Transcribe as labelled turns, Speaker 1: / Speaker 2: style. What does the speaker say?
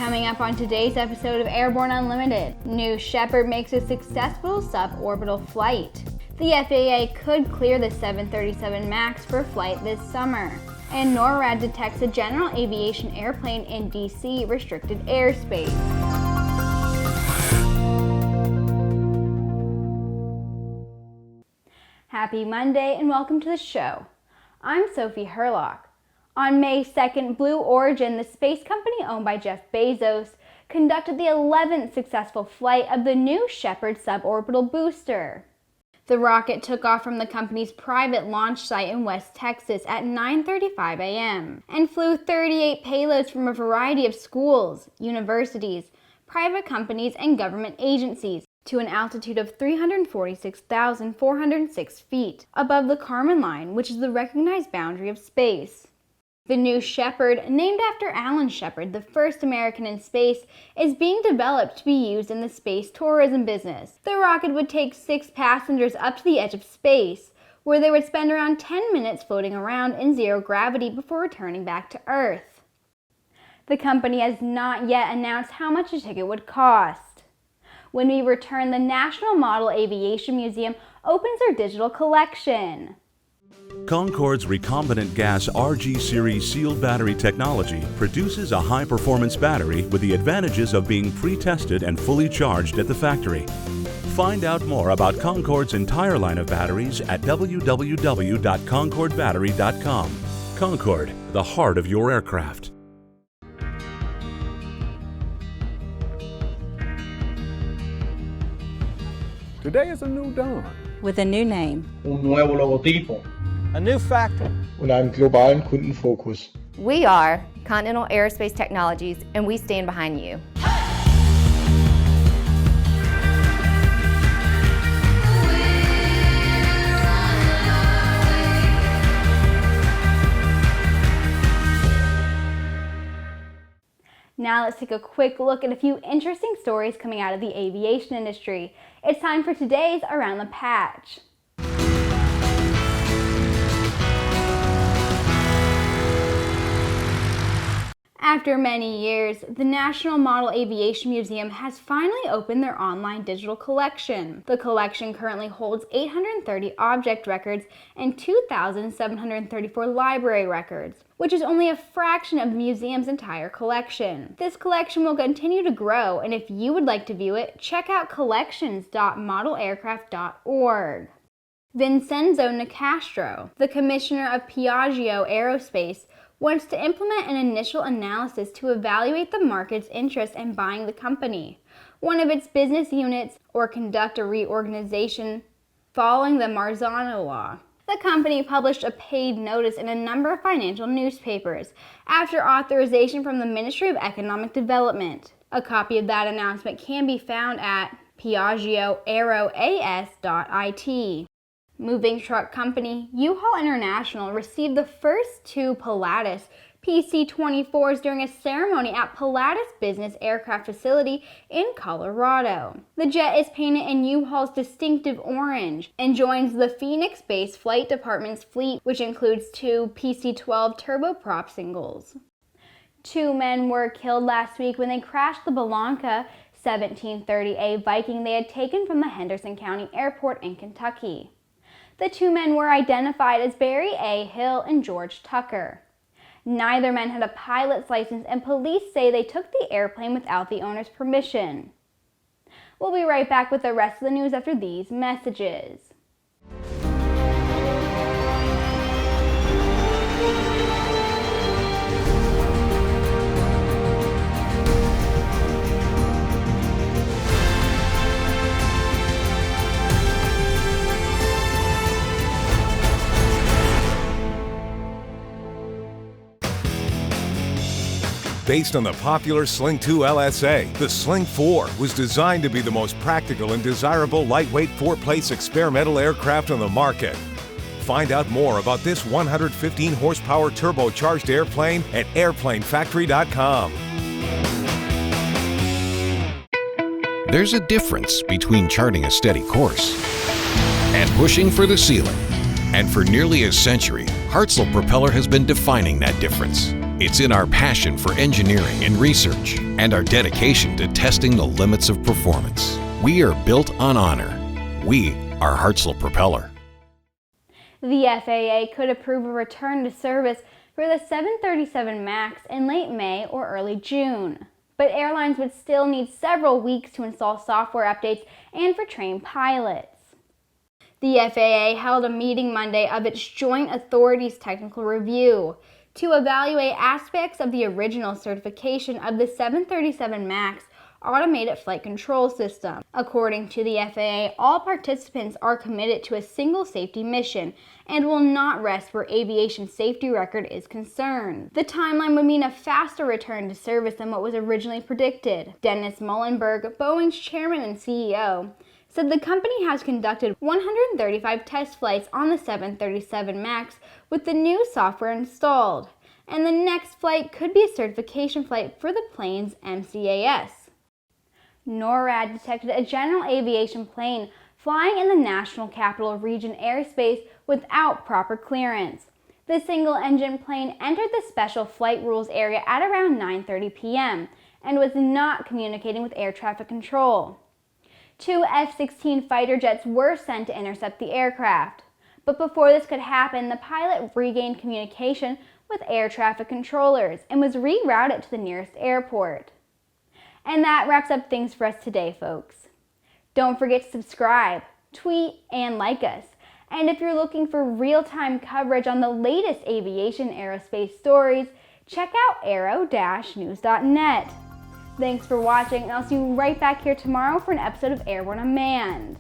Speaker 1: Coming up on today's episode of Airborne Unlimited, new Shepard makes a successful suborbital flight. The FAA could clear the 737 MAX for flight this summer. And NORAD detects a general aviation airplane in DC restricted airspace. Happy Monday and welcome to the show. I'm Sophie Herlock. On May 2nd, Blue Origin, the space company owned by Jeff Bezos, conducted the 11th successful flight of the new Shepard suborbital booster. The rocket took off from the company's private launch site in West Texas at 9:35 a.m. and flew 38 payloads from a variety of schools, universities, private companies, and government agencies to an altitude of 346,406 feet above the Karman Line, which is the recognized boundary of space. The new Shepard, named after Alan Shepard, the first American in space, is being developed to be used in the space tourism business. The rocket would take 6 passengers up to the edge of space, where they would spend around 10 minutes floating around in zero gravity before returning back to Earth. The company has not yet announced how much a ticket would cost. When we return, the National Model Aviation Museum opens their digital collection.
Speaker 2: Concorde's recombinant gas RG series sealed battery technology produces a high-performance battery with the advantages of being pre-tested and fully charged at the factory. Find out more about Concorde's entire line of batteries at www.concordebattery.com. Concorde, the heart of your aircraft.
Speaker 3: Today is a new dawn.
Speaker 4: With a new name.
Speaker 5: Un nuevo logotipo.
Speaker 6: A new factory.
Speaker 7: Und einen globalen Kundenfokus.
Speaker 8: We are Continental Aerospace Technologies, and we stand behind you.
Speaker 1: Now let's take a quick look at a few interesting stories coming out of the aviation industry. It's time for today's Around the Patch. After many years, the National Model Aviation Museum has finally opened their online digital collection. The collection currently holds 830 object records and 2,734 library records, which is only a fraction of the museum's entire collection. This collection will continue to grow, and if you would like to view it, check out collections.modelaircraft.org. Vincenzo Nicastro, the commissioner of Piaggio Aerospace, wants to implement an initial analysis to evaluate the market's interest in buying the company, one of its business units, or conduct a reorganization following the Marzano Law. The company published a paid notice in a number of financial newspapers after authorization from the Ministry of Economic Development. A copy of that announcement can be found at piaggioaeroas.it. Moving truck company U-Haul International received the first 2 Pilatus PC-24s during a ceremony at Pilatus Business Aircraft Facility in Colorado. The jet is painted in U-Haul's distinctive orange and joins the Phoenix-based Flight Department's fleet, which includes 2 PC-12 turboprop singles. 2 men were killed last week when they crashed the Belanca 1730A Viking they had taken from the Henderson County Airport in Kentucky. The 2 men were identified as Barry A. Hill and George Tucker. Neither man had a pilot's license, and police say they took the airplane without the owner's permission. We'll be right back with the rest of the news after these messages.
Speaker 9: Based on the popular Sling 2 LSA, the Sling 4 was designed to be the most practical and desirable lightweight 4-place experimental aircraft on the market. Find out more about this 115 horsepower turbocharged airplane at airplanefactory.com.
Speaker 10: There's a difference between charting a steady course and pushing for the ceiling. And for nearly a century, Hartzell Propeller has been defining that difference. It's in our passion for engineering and research and our dedication to testing the limits of performance. We are built on honor. We are Hartzell Propeller.
Speaker 1: The FAA could approve a return to service for the 737 MAX in late May or early June. But airlines would still need several weeks to install software updates and for trained pilots. The FAA held a meeting Monday of its Joint Authorities Technical Review to evaluate aspects of the original certification of the 737 MAX automated flight control system. According to the FAA, all participants are committed to a single safety mission and will not rest where aviation safety record is concerned. The timeline would mean a faster return to service than what was originally predicted. Dennis Muhlenberg, Boeing's chairman and CEO, said the company has conducted 135 test flights on the 737 MAX with the new software installed, and the next flight could be a certification flight for the plane's MCAS. NORAD detected a general aviation plane flying in the National Capital Region airspace without proper clearance. The single-engine plane entered the Special Flight Rules area at around 9:30 p.m. and was not communicating with air traffic control. 2 F-16 fighter jets were sent to intercept the aircraft. But before this could happen, the pilot regained communication with air traffic controllers and was rerouted to the nearest airport. And that wraps up things for us today, folks. Don't forget to subscribe, tweet, and like us. And if you're looking for real-time coverage on the latest aviation aerospace stories, check out aero-news.net. Thanks for watching, and I'll see you right back here tomorrow for an episode of Airborne Unmanned.